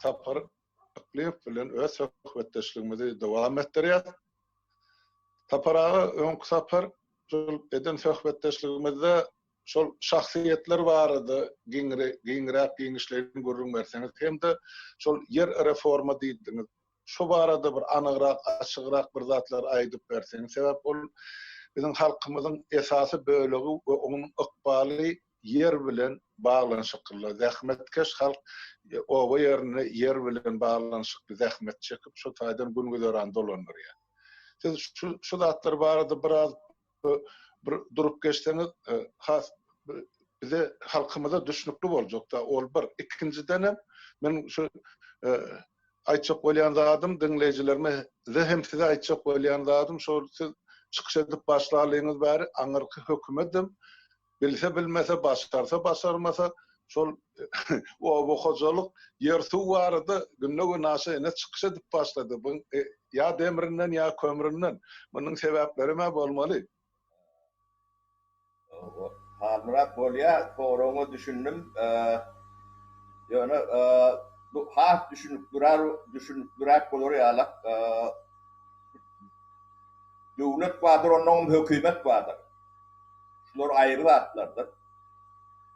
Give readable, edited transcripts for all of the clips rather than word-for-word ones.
tapar ıklim bilen öz söhbetdeşligimizi dowam etdirýär. Taparaga öňkü sapar şol eden söhbetdeşligimizde şol şahsiýetler barady, giňrek giňişlerini görüň berseňiz hem-de şol yer reforma diýdiňiz. Şu barada bir anygyrak, açygyrak bir zatlar aýdyp berseňiz. Sebäp bol bizim halkymyzyň esasy bölegi we onuň ykbaly yer bilen baglanşykly. Zähmetkeş halk oba ýerine yer bilen baglanşykly zähmet çekip şu taýdan gün gören dolanýar. Siz şu zatlar barada biraz bir durup geçseniz has bize halkymyza düşnükli boljak da ol bir. İkinciden men şu aýtjak bolýan zadym dinleýijilerime hem size aýtjak bolýan zadym şol siz çykyş edip başlaýlyňyz bäri aňyrky hökümetim bilse bilmese başarsa başarmasa şol o hojalyk yer suw barady günne naşy ene çykyş edip başlady. Bu ya demirinden ya kömüründen munyň sebäpleri me bolmaly. Halmırat bolya soruňy düşündim. Ýöne bu has düşünüp durar bolar ýaly. Döwlet bardyr, onuň hökümet bardyr. Şular aýry zatlardyr.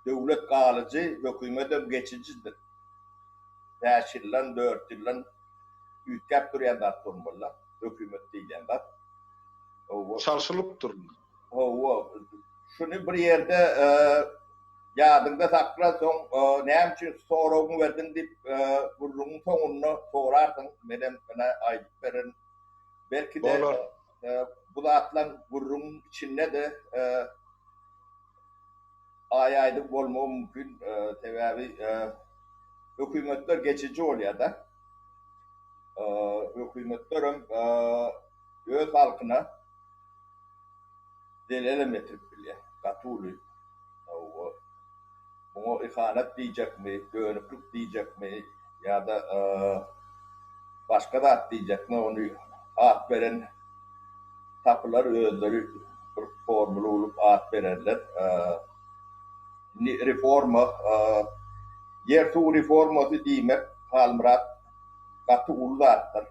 Döwlet galyjy, hökümet geçijidir. 5 ýyldan 4 ýyldan üýtgäp durýan zatlar bollar. Hökümet diýen zat. Çalşylyp dur. Şunu bir ýerde ýadynda sakla soň näme üçin soragyny berdin diýip gurrunun soňuny sorardyň. Menen bana aýdyp beren. Belki de bu zatlar gurrunun içinde de aýaýdyp bolmagy mümkin. Sebäbi hökümetler geçici bolýar da. Hökümetler öz halkyna delele metrip bilýär. Gatuly. Bunu ihanet diýjekmi, dönüklük diýjekmi ýa-da başga zat diýjekmi onu at beren tapylar özleri bir formula bulup at bererler. Reforma, yer suw reformasy diýmek halmyrat gaty ullardyr.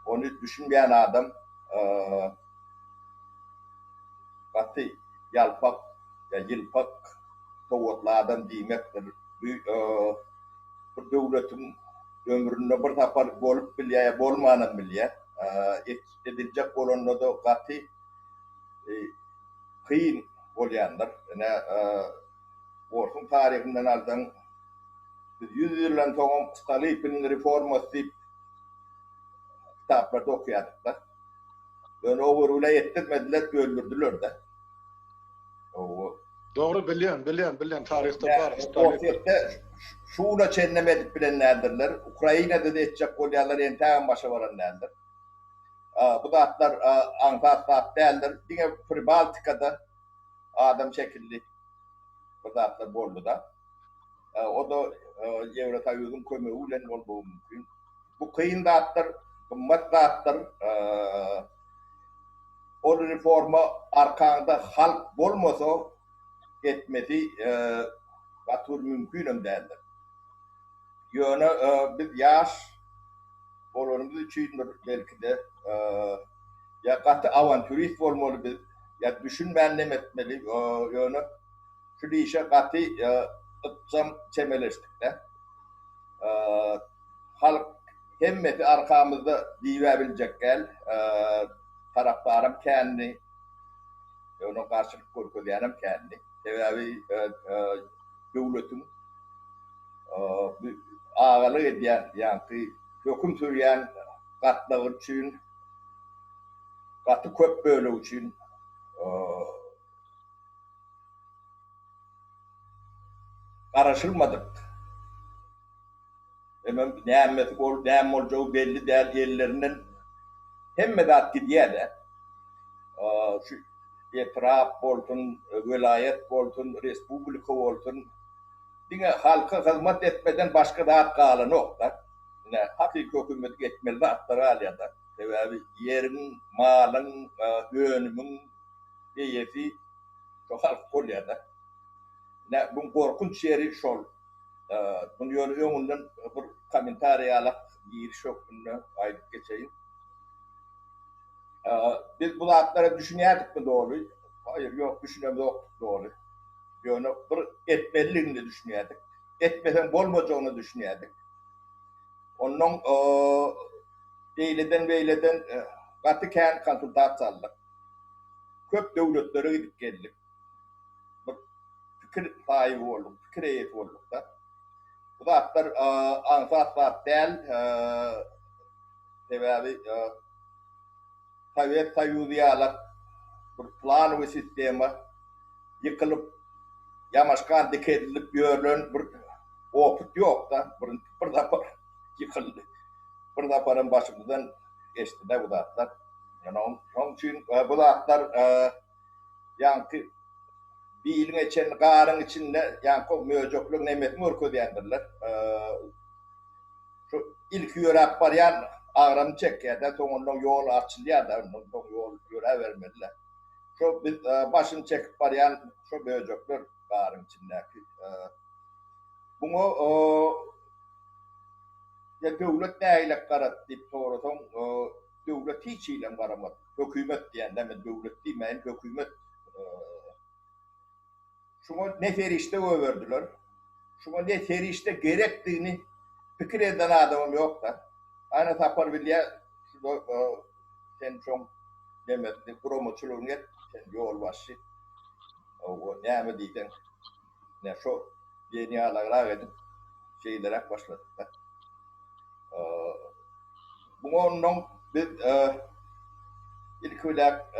Onu düşünmeýän adam gaty ýalpak ya ýylpak sowatlardan diýmekdir. Bir döwletiň ömründe bir tapar bolup bilýär, bolmanyny bilýär. Ediljek bolanda da gaty kyn bolýandyr. Ene Orhun tarihinden aldan 100 ýyldan soň Stalin'in reformasy kitaplarda okuyatlar. Ben overule ettirmediler, öldürdüler de. Doğru bilýän tarihte bar. Ortaýetde şuňa çenlemedik bilenlerdirler. Ukraina'da da etjek bolýarlar enten başa baranlardır. Bu zatlar Antarktika'da däldir. Diňe Pribaltika'da adam çekildi. Bu zatlar boldy da. O da Ýewropaýyň kömegi bilen bolmagy mümkin. Bu kıyın zatlar, kımmat zatlar o reforma arkanda halk bolmasa etmesi gatur mümkün däldir. Ýöne biz ýaş bolarymyz üçin belki de ya gaty avantürist bolmaly biz, ya düşünmänlem etmeli. Ýöne şu işe gaty ıtsam çemeleşdik de. Halk hemmeti arkamızda diýebiljek gel. Taraplarım kendi, ona karşılık görkezýänem kendi. Sebäbi döwletiň agalyk edýän, ýa-ni höküm sürýän gatlar üçin, gaty köp böleg üçin garaşylmadyk. Hemen näme boljagy belli däl ýerlerinden hemme zat gidýär. Şu etraf bolsun, vilayet bolsun, respublika bolsun. Diňe halka hyzmat etmeden başga zat galanok da. Hakyky hökümet etmeli zatlar alýar. Sebäbi ýeriň, malyň, önümiň beýesi şu halk bolýar da. Bu gorkunç ýeri şol. Bunu öňünden bir kommentaryalak giriş okunda aýdyp geçeýin. Biz bu zatlara düşünýärdik doğru? Hayır, yok düşünýärdik doğru. Ýöne bir etmeliligini düşünýärdik. Etmesen bolmajagyny düşünýärdik. Ondan beýleden gaty kän konsultasiýalar. Köp döwletlere gidip geldik. Bir fikir sahibi bolduk, fikir eýeti bolduk da. Bu zatlar ansat däl, sebäbi Sovet Soýuzyýalar bir plan we sistema ýykylyp ýamaşkan dikedilip ýörlen bir oput ýok da, bir dapar ýykyldy. Bir daparın başymyzdan geçdi de bu zatlar. Ýani şoň üçin bu zatlar ýanky biýiliň içen garyň içinde ýanky möjeklik nemetini örkezýändirler. Şu ilk ýörek barýan agram çekýärde, soňundan ýol açylýar-da, ondan ýol ýörebermediler. Şu biz başyny çekip barýan şu möjekler garyň içindäki. Bunu döwlet näýle garat diýip sorasaň, döwlet hiç ile garamaz. Hökümet diýende men döwlet diýmeýin, hökümet şuna neferişte överdiler. Şuna neferişte gerektiğini fikir eden adamım yok da. Aynı tapar bilye, sen çok demedi, promoçuluğun et, sen yol başı. O ne diyeceksin? Ne şu yeni ağlar edip şeylere başladık da. Bunun biz ilk olarak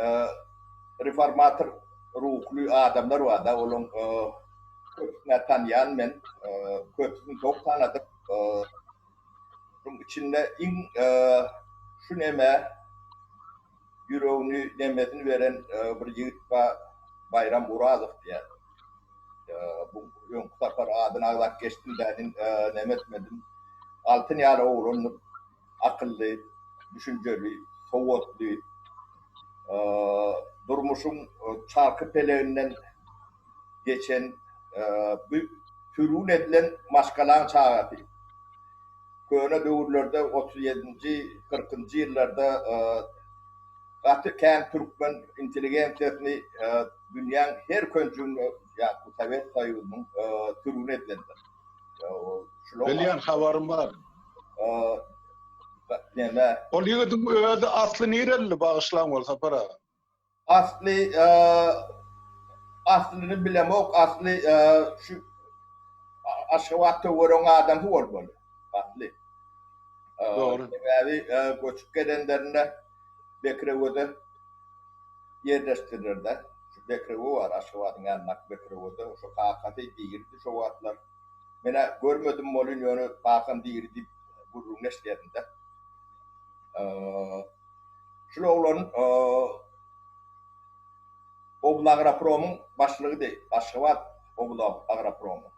reformatör ruhlu adamlar var da, onun köpüne tanıyan men, köpüsünü çok tanıdık. Bunun içinde şu neme, yüreğini nemesini veren bir yiğit Bayram Muradov diye. Bu yön kusaklar adını ağlak geçtim dedin, nemetmedim. Altın yarı oğlunun akıllı, düşünceli, soğutlu, durmuşun çarkı peleğinden geçen bir türün edilen maşkalan çağatı. Köne döwürlerde 37. 40. ýyllarda gaty kän türkmen intelligensiyasini dünýäň her könçünde ýa-da Sovet Soýuzynyň türüne edilenler. Bilýän habarym bar. Näme? Ol ýigitiň öňde asly nereli bagyşlan bolsa para. Aslyny bilemok, asly şu Aşgabatda gören adam bolmaly. Asly. Doğru. Sebäbi göçüp gelenlerine Bekrewede yerleştirirler. Şu Bekrewe var, Aşgabatyň ýanyna Bekrewede. Şu kakaty diýildi şu wagtlar. Mene görmedim bolun ýöne bakam diýildi gurrun neşlerinde. Şuların Oblak Agroprom'un başlygy de Aşgabat Oblak Agroprom'u.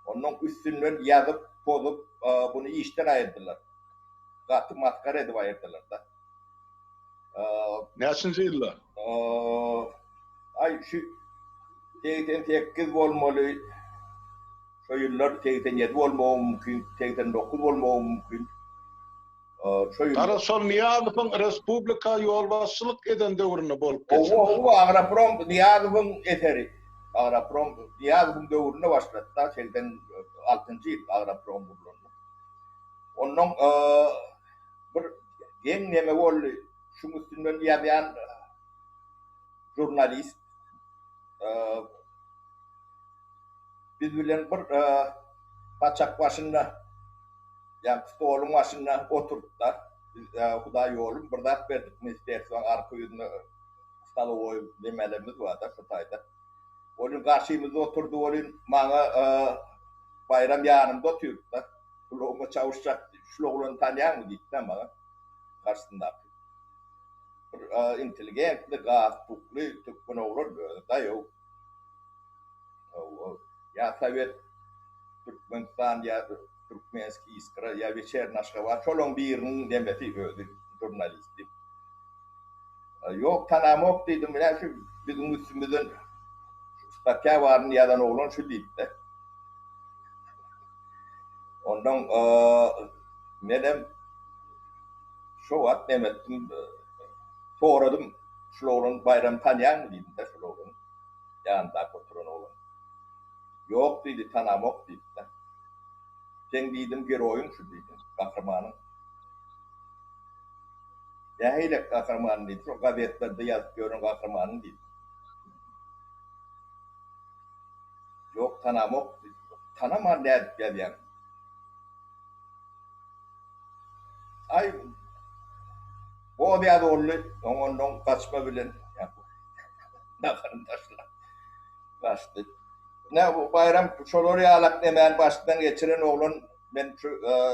Onun üstünden ýazyp, pozup bunu işten aýyrdylar. Gaty maskara edip aýyrdylar da. Näçinji ýyllar? Ay şu 88 bolmaly. Şu ýyllar 87 bolmagy mümkin, 89 bolmagy mümkin. Ara sol Niýazowyň respublika ýolbaşçylyk eden döwrüne bolup geçdi. O Agroprom Niýazowyň eteri. Agroprom Niýazowyň döwrüne başlady da 86-njy ýyl Agroprom boldy. Onun bir geň neme boldy? Şuň üstünden ýazýan jurnalist biz bilen bir paçak başynda ýa-da stoluň başynda oturuplar. Biz Hudaý ýolum bir zat berdik, ministersiýanyň arka ýüzüne stalowy demelerimiz bar da şu taýda. Onun karşımızda oturdu, onun maňa Bayram ýanymda oturuplar. Şularga çawuşjak, şularny tanýanmy diýdi da maňa karşysynda. Intelligentli, gaýtly, türkmen oglar da ýok. Ya Sovet Türkmenistan ya Türkmenski iskra ya Вечерняя Aşgabat şolong biriniň demeti öýdi jurnalisti. Ýok tanamok diýdim, men şu bizim üstümizden statya barny ýadan oglan şu diýdi. Ondan menem şu at demettim soradım şuların bayram tanıyan mı dedim de şuların yanında oturan oğlan. Yok dedi tanamok dedi de. Sen dedim bir oyun şu dedim kahramanın. Ya hele kahramanın dedi. O gazetelerde yazıp görün kahramanın dedi. Yok tanamok dedi. Tanamam ne dedi yani. Ay o bir doğru ondan kaçma bilen ya. Nakarın taşlar. Kaçtı. Ne bu bayram şolorya alak demen baştan geçiren oğlan ben şu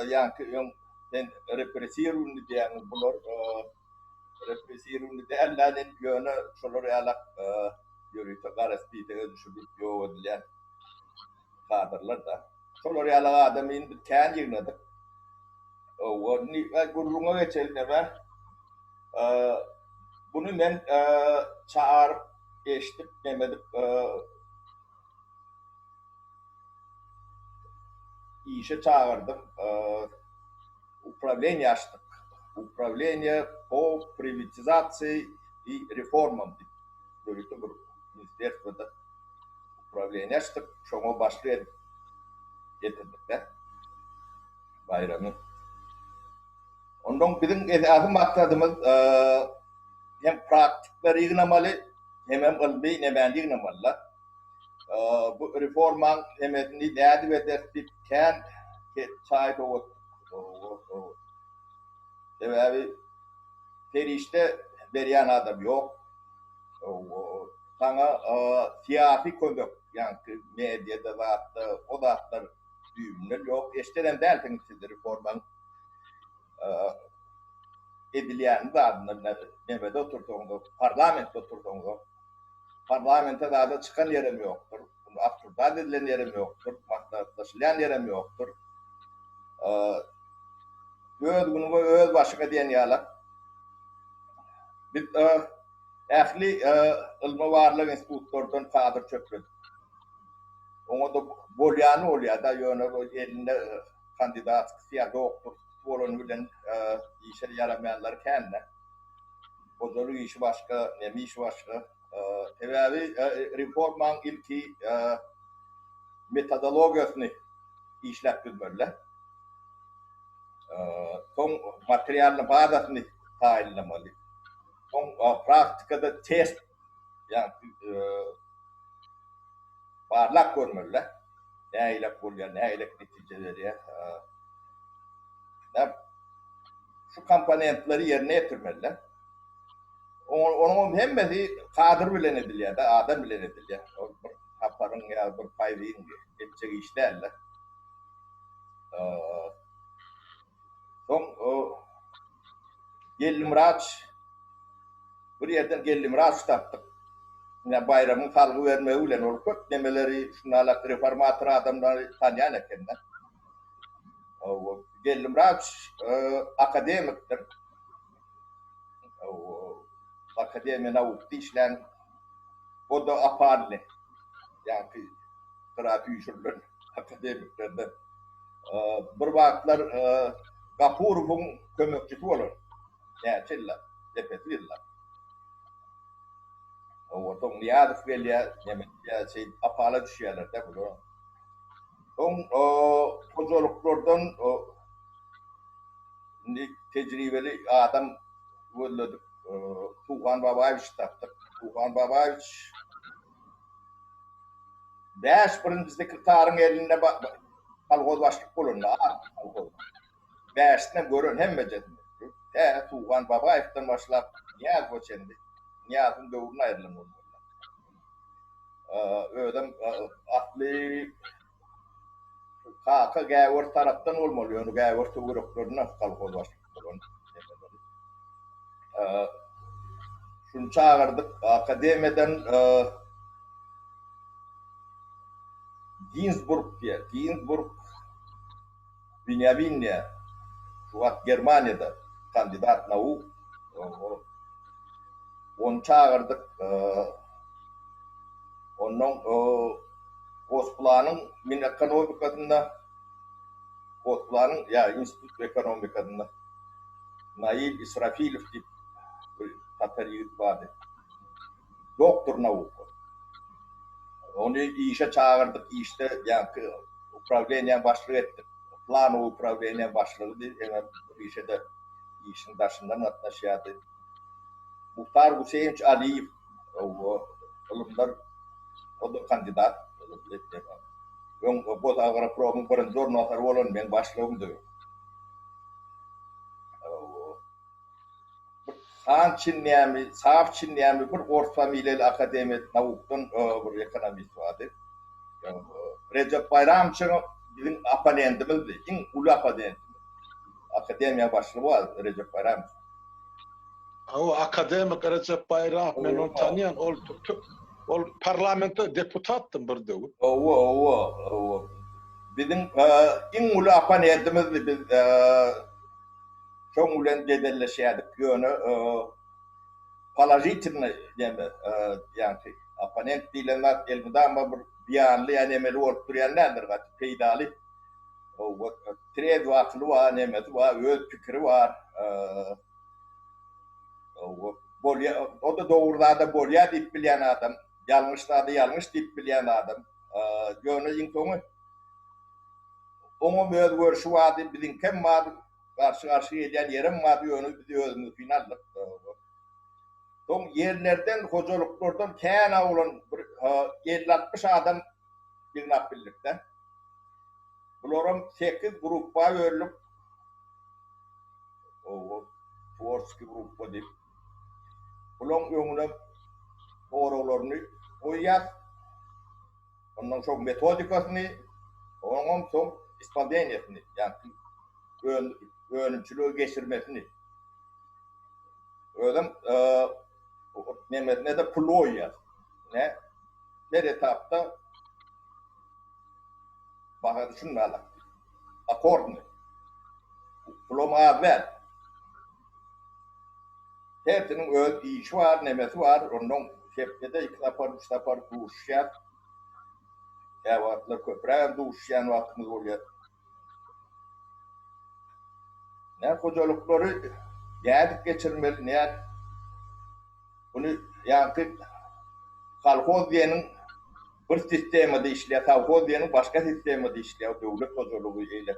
yankı yon ben represirun diyen bunlar represirun de Allah'ın yönü şolorya alak yürüyüp garasti de düşüp yo diyen kadırlar da şolorya alak adamın kendi yığnadı. O ni gurruna geçelim ben bunu ben çağır geçtik demedik işe çağırdım. Управление açtık. Управление по приватизации и реформам. Böyle bir ministerstvada управление açtık. Şoma başlayarak getirdik de bayramı. Ondan bizim esaslı maksadımız hem pratikleri yığınamalı hem kalbi nebendi yığınamalı. Bu reforman hemedini değerli ve destekleyen sahip olduk. Sebebi terişte veriyen adam yok. Sana siyasi konduk yani medyada da o da düğümler yok. İşte derken siz reforman edilen adına nevede oturduğunda, parlamentte oturduğunda parlamentte da çıkan yerim yoktur. Akturda edilen yerim yoktur. Maktataşılan yerim yoktur. Öz başına diyen yalan. Biz ehli ilmi varlık institutlardan kadir çöktük. Onu da bolyanı oluyor da yönü elinde kandidat ya doktor olan bilen işe yaramayanlar kendine. Bozulu işi başka, nemi işi başka. Tabii reforman ilki metodolojisini işlettirmeli. Son materyalin bazısını tayinlemeli. Son praktikada test yani parlak görmeli. Ne ile oluyor, ne ile neticeleri. Şu komponentleri yerine getirmeli. Onun hemmesi kadir bilen ediliyor da adam bilen ediliyor. Bir haparın ya bir paylayın geçecek işlerle. Son Gellimraç bir yerden Gellimraç taptık. Yani bayramın halkı vermeye ulen olup demeleri şunlarla reformatör adamları tanıyan ekenden. Gellimraç akademiktir. Akademiyana ukti işlen o da aparlı. Yani kıraatı yüşürler akademiklerden. Bir vakitler Gapur'un kömekçisi olur. Yani çiller, tepesi yıllar. O da niyadık veliye, ya şey apala düşüyorlar da bunu. Hocalıklardan tecrübeli adam vurladık. Tuğhan Babayeviç taptık. Tuğhan Babayeviç 5 birinci sekretarın elinde kolhoz başlık bulundu. 5'ne görün hem mecedin. Tuğhan Babayev'den başlayıp Niyaz Boçendi. Niyaz'ın doğruna ayrılın olmalı. Ödem atlı kaka gavur taraftan olmalı. Yani gavur tuğruklarına kolhoz başlık bulundu. Şunu çağırdık. Akademiden Ginsburg diye. Ginsburg Binyamin'e şu an Germanya'da kandidat navu. Onu çağırdık. Onun Gosplan'ın min ekonomikasında Otlarının ya Institut Ekonomika'nda Nail İsrafilov deyip Tatar yiğit vardı. Doktor navuku. Onu işe çağırdık, işte yani upravleniyen başlığı ettik. Plano upravleniyen başlığı değil, hemen işe de işin başından atlaşıyordu. Muhtar Hüseyin Aliyev, onlar o da kandidat. Bu da programın birinci ornatar olan ben başlığımdı. Sağ Çinliyemi, saf Çinliyemi bir Orta Familiyeli Akademik Navuk'tan bir ekonomist vardı. Recep Bayramçı'nın bizim apanendimizdi. En ulu apanendimiz. Akademiye başlığı var Recep Bayramçı. O akademik Recep Bayram, ben onu tanıyan, ol parlamento deputattım bir de. O. Bizim en ulu apanendimizdi biz. Çok ulen dedelleşiyorduk. Yani Palajitini yani apanent diyenler elbette ama bir biyanlı yani emeli olup duruyanlardır. Peydalı. Tred vaklı var, nemeti var, öz fikri var. O da doğrularda bolya deyip bilen adam. Yanlışlarda yanlış deyip bilen adam. Yönü inkonu. Onun öz görüşü vardı. Bizim kim vardı? Karşı edilen yerim vardı. Yönü bizi özümüz finallık. Son yerlerden, hocalıklardan kâna olan 50-60 adam bilinap birlikte. Bunların 8 grupa bölünüp Tvorski grupa deyip bunun önüne doğrularını koyar. Ondan sonra metodikasını, ondan sonra ispadeniyetini, yani öğrenimçiliği geçirmesini. Öyle ne de ploy ne bir etapta bana düşünmeler. Akordunu. Ploma ver. Hepsinin öz işi var, nemesi var. Ondan şefkede 2 tapar, 3 tapar duşyan. Evatlar köprüye duşyan vaktimiz oluyor. Ne hocalıkları geldik geçirmeli, ne bunu yani kalkoz diyenin bir sistemde işliyor, kalkoz diyenin başka sistemde işliyor. Devlet hocalığı ile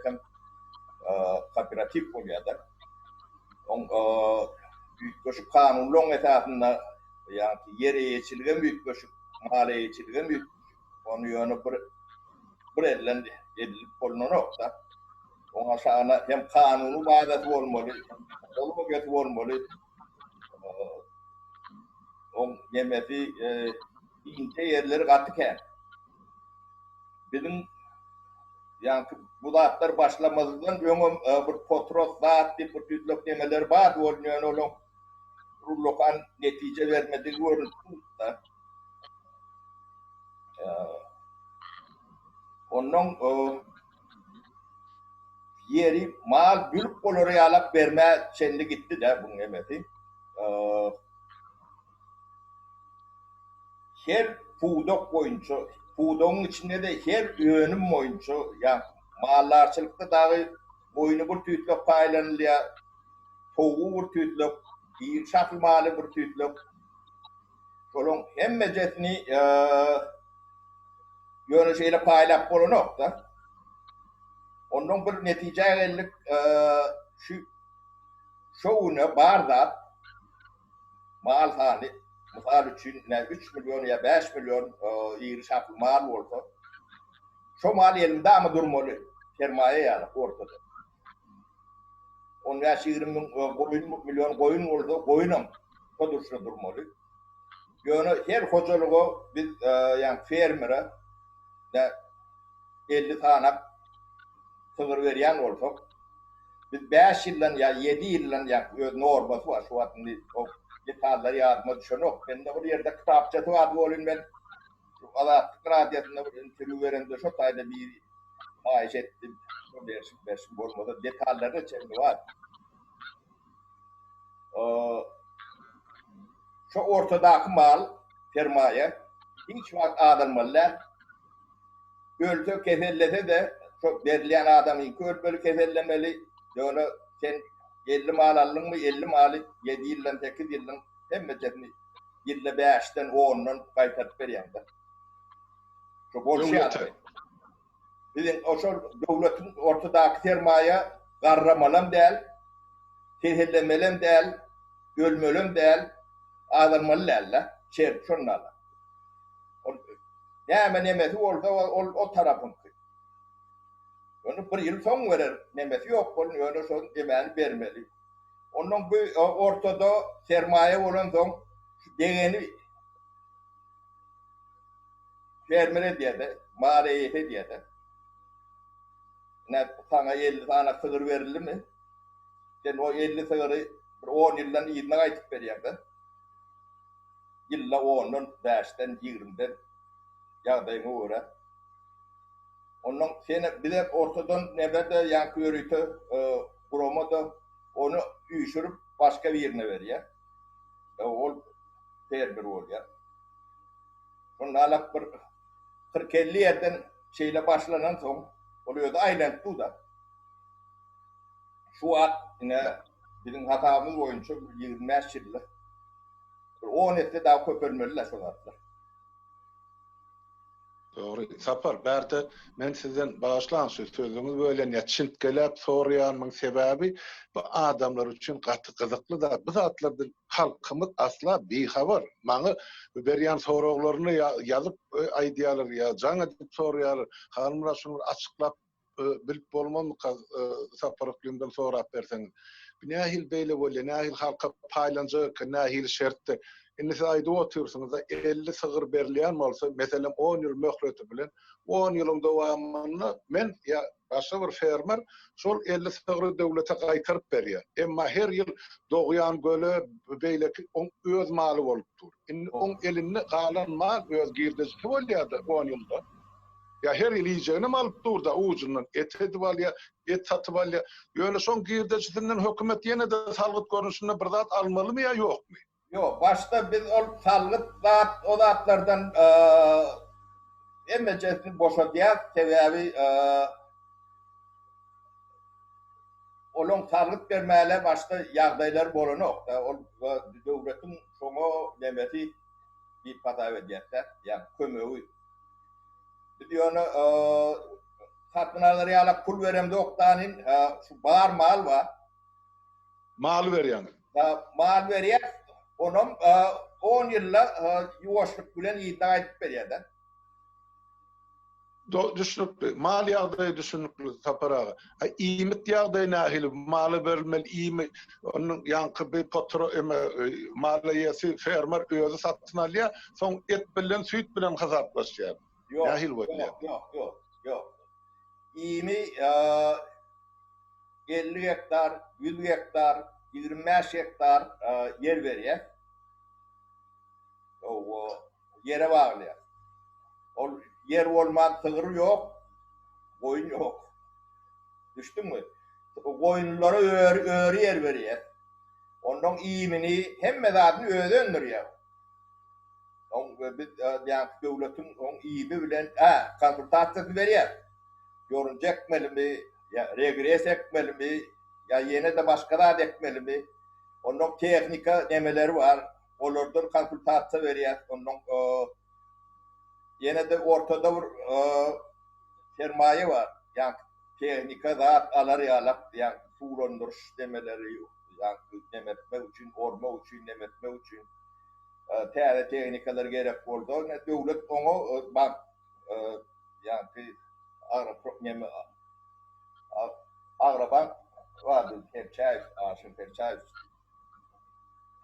kooperatif oluyor da. Büyük köşük kanunluğun esasında yani yere yeçilgen büyük köşük, mahalle yeçilgen büyük köşük. Onu yönü bir edilip olunur da. Onun aşağına hem kanunu bağdatı olmalı, olma götü olmalı. Onun yemesi ince yerleri katıken. Bizim yani bu dağıtlar başlamazdan bir potros dağıt bir tütlük demeler bağdı oluyor. Onun rullokan netice vermediği görüntü da. Onun yeri mal büyük koloraya alıp verme çelli gitti de bunun emeti. Her pudok boyunca, pudokun içinde de her yönüm boyunca, yani mallarçılıkta dahi boynu bir tütlük paylanılıyor, toğu bir tütlük, şakl malı bir tütlük. Onun hem mecesini yönü şeyle paylap bulunuk da. Onun bir netice geldik şovunu barda mal hali misal için 3 milyon ya 5 milyon iri şaklı mal olsa şu mal elimde ama durmalı sermaye yani ortada. Onun yaşı 20 milyon koyun oldu, koyunum o durmalı. Yani her hocalığı biz yani fermere de 50 tane sığır veren olsak, biz 5 yıldan ya 7 yıldan ya norması var şu an o detalları yardıma düşenok. Ben de bir yerde kitapçası vardı olayım ben. Alattık radyasında bir interview verende şu tayda bir maaş ettim. Dersim olmadı. Detalları içinde var. Şu ortadaki mal, sermaye, hiç vakit adılmalılar. Öldü kefellese de Çok verilen adamın körpölü kefellemeli. Onu sen 50 mal aldın mı 50 mali 7 yıldan 8 yıldan hem metni yılla 5'ten 10'dan kaytarıp veriyorlar. Çok bol şey alıyor. Bizim o devletin ortadaki sermaye garramalam değil, tehellemelem değil, ölmelem değil, ağırmalı değil, şunlarla. Yani nemesi olsa o tarafın. Onu bir yıl son verir, nemesi yok, onu son demeni vermeli. Onun bu ortada sermaye olan son değeni vermeli diye de, maliyeti diye de. Ne sana 50 tane sığır verilir mi? Sen o 50 sığırı 10 yıldan iyiden aytıp veriyorsun. Yılla 10'dan, 5'ten, 20'den yağdayına uğra. Onun seni bir de ortadan nebede yankı yürütü, kurumu da onu üyüşürüp başka bir yerine veriyor. O fermer oluyor. Sonra alak bir 40-50 yerden şeyle başlanan son oluyor da aynen bu da. Şu an yine bizim hatamız boyunca 25 yıllık. 10 etti daha köpürmeliler sonralar. Doğru. Sapar, berde men sizden bağışlan sözünüz böyle netçint gelip soruyanmın sebebi bu adamlar için katı kızıklı da bu zatlarda halkımız asla bir haber. Maňa berýän soraklaryny yazıp aýdýarlar ya jaňa dip soraýarlar. Halmra şunu açıklap bilip bolmam sapar iklimden sorap berseň. Nähil beýle bolýar, nähil halka paýlanjak, nähil şertde. Indi siz aýdyp otursunuz da 50 sığır berilýän bolsa, meselem 10 ýyl möhleti bilen 10 ýylyň dowamyny men ya başga bir fermer şol 50 sığıry döwlete gaýtaryp berýär. Emma her ýyl dogýan göle beýleki öz maly bolup dur. Indi on elinde galan mal öz girdisi bolýardy 10 ýylda. Ya her ýyl ýejegini alyp durda ucundan et edip alýar, et satyp alýar. Ýöne şoň girdisinden hökümet ýene de salgyt görnüşinde bir zat almalymy ýa ýokmy? Yok, başta biz o salgıt o zatlardan emecesini boşaltıyor. Sebebi onun salgıt vermeyle başta yağdaylar bolanok. O devletin sonu demeti bir patav ediyetler. Yani kömüğü. Biz onu satınarları yalak pul veremde oktanın şu bağır mal var. Mal berýän. Mal veriyor. Onun 10 yılla yuvaşlık bilen iddia edip berýärler. Düşünükli. Mal ýagdaýy düşünükli saparaga. İýmit ýagdaýy nähili maly berilmeli iými onun ýanky bir potro malaýasy fermer özü satyn alýar, soň et bilen süýt bilen hasaplaşýar. Nähil bolýar. Yok. İými 50 hektar, 100 hektar, 25 hektar yer berýär. O yere bağlıyor. O yer olmak sığır yok, koyun yok. Düştün mü? O koyunlara öğrü yer veriyor. Ondan iyimini hem mezadını öğrendiriyor. Biz yani devletin onun iyimi bilen konsultasyonu veriyor. Yoruncu ekmeli mi, ya regres ekmeli mi, ya yine de başka da ekmeli mi? Ondan teknika nemeleri var. Olurdur konsultasyon veriyor. Ondan yine de ortada bir sermaye var. Yani teknika da alar yalap, yani sulandır demeleri yok. Yani nemetme için, orma için, nemetme için tane teknikalar gerek oldu. Devlet onu bak yani Agrabank vardı. Perçay, Aşın Perçay.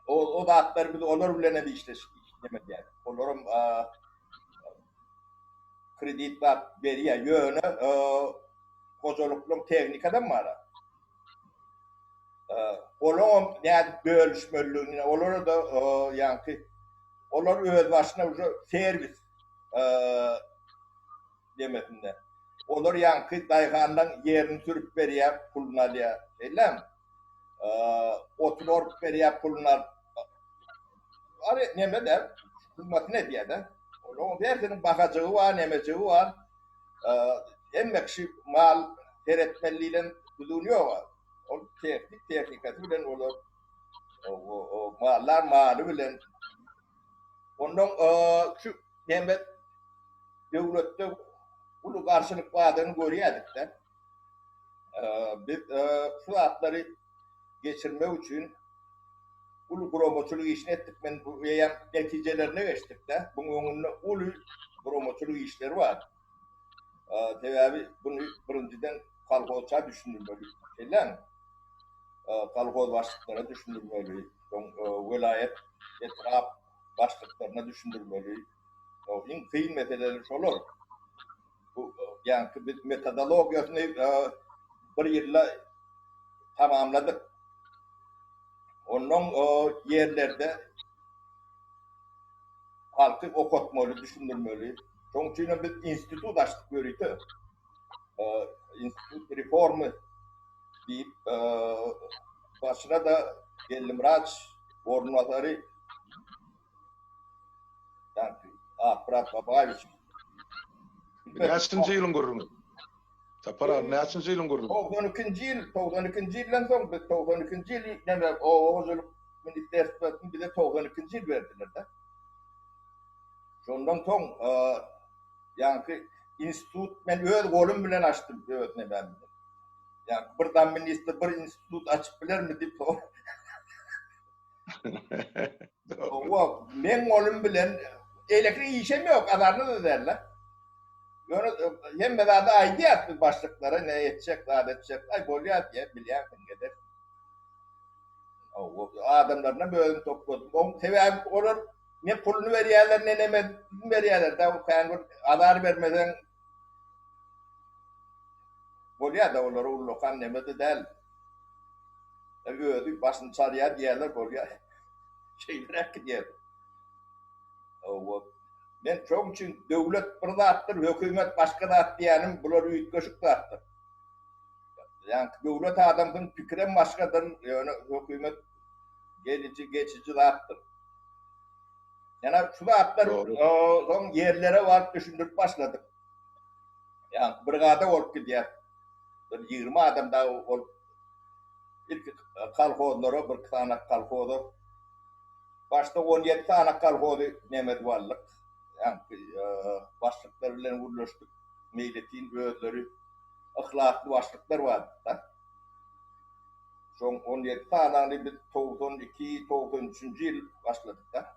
O da atlar bir de olur bile ne bir işte demek yani. Olurum kredi veriyor yönü kozoluklum teknikadan mı ara? Onun yani bölüşmölüğüne olur da yani olur öz başına servis demekinde. Olur yani dayıkandan yerini sürüp veriyor puluna diye. Değil mi? Otur veriyor puluna. Arı neme der? Hizmet ne diye de? Onun dersinin bakacağı var, nemeciği var. emmekşi mal teretmelliyle bulunuyor var. O teknikası bilen olur. O mallar malı bilen. Ondan şu demet devlette ulu karşılık vadını görüyorduk da. Biz fiyatları geçirme için ulu promotörlük işini ettik. Ben bu neticelerine geçtik de. Bunun önünde ulu promotörlük işleri var. Tabii bunu birinciden kalkolça düşünülmeli. Şeyler kalkol başlıklarına düşünülmeli. Vilayet etraf başlıklarına düşünülmeli. En kıyın meseleler olur. Bu yani bir metodolojisini bir yılla tamamladık. Onun yerlerde halkı okutmalı, düşünülmeli. Çünkü bir enstitü açtık böyleydi. Enstitü reformu deyip başına da Gellimraç Ornatari yani Afrat Babayeviç. Neçinci yılın gururunu? Tapara neçinci yılın gururunu? 92. yıldan sonra 92. yıl yani o özürlük ministersinin bize 92. yıl verdiler de. Ondan sonra yani enstitüt ben öz golüm bilen açtım öğretmen ben. Yani birden minister bir enstitüt açıp bilir mi deyip o ben golüm bilen elektrik işem yok adarını da derler. Yani hem de aydı attık başlıklara ne edecek, ne edecek. Ay bolyat ya biliyorsun gider. O adamlarına böyle topladım. O tabii olur ne pulunu veriyorlar ne veriyorlar. Da kanun adar vermeden bolyat da olur o lokan nemede değil. Öyle başını sarıya diyorlar bolyat. Şeyler gidiyor. O ben çok için devlet burada attır, hükümet başka da attı yani bunları ütköşük de attı. Yani devlet adamın fikren başkadır, yani hükümet geçici de attır. Yani şu da attır, son yerlere var düşündürüp başladık. Yani brigada olup gidiyor. 20 adam daha olup ilk kalkozları, bir tane kalkozu. Başta 17 tane kalkozu Mehmet Varlık. Yani başlıklarıyla uğraştık. Milletin özleri, ahlaklı başlıklar vardı da. Son 17 tane biz 92-93. yıl başladık da.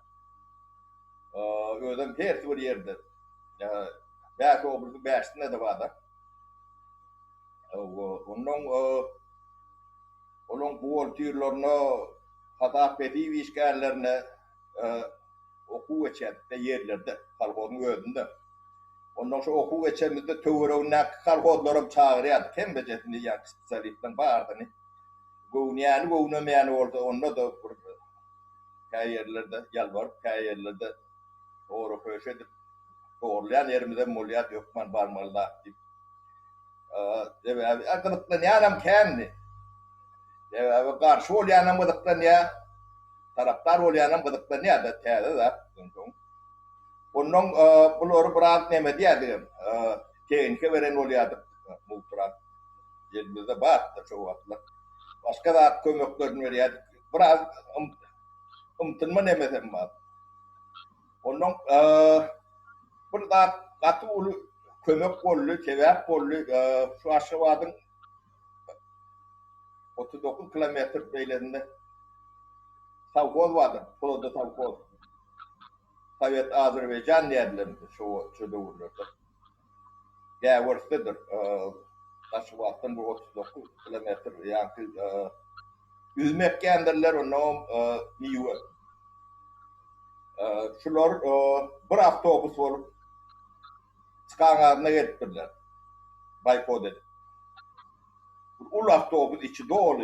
Ödem her bir yerde. Belki o bir beşinde de vardı. Onun bu oltuyurlarına hata peti işgallerine oku geçerdi yerlerde, kalkonun ödünde. Ondan sonra oku geçemizde tövürüne kalkonlarım çağırıyordu. Kim becetini yakıştırıktan bağırdı. Gövniyani gövnemeyani oldu. Onunla da köy yerlerde yalvarıp köy yerlerde doğru köşedir. Doğrulayan yerimizde mulliyat yokman barmalılar deyip. Akılıktan yanım kendi. Karşı olayanım gıdıktan ya, taraftar olayanım gıdıktan ya da teyde da. Onun bunları bırak nemedi ya diyeyim. Tehnike veren oluyadı. Muhtıran. Yerimizde bağırdı çoğu vakitler. Başka da kömeklerini veriyordu. Biraz ımtınma nemedim var. Onun burada katı ulu kömek bollu, kevap bollu şu aşağıdın 39 kilometre beylerinde savkoz vardı. Polo'da savkoz. Sovyet Azerbaycan yerlerinde şu doğrularda. Gavursudur. Aşağıdın bu 39 kilometre yani yüzmek kendiler onun miyu. Şular bir avtobus olup çıkan ağzına gittiler. Bayko dedi. Ul avtobus içi dolu.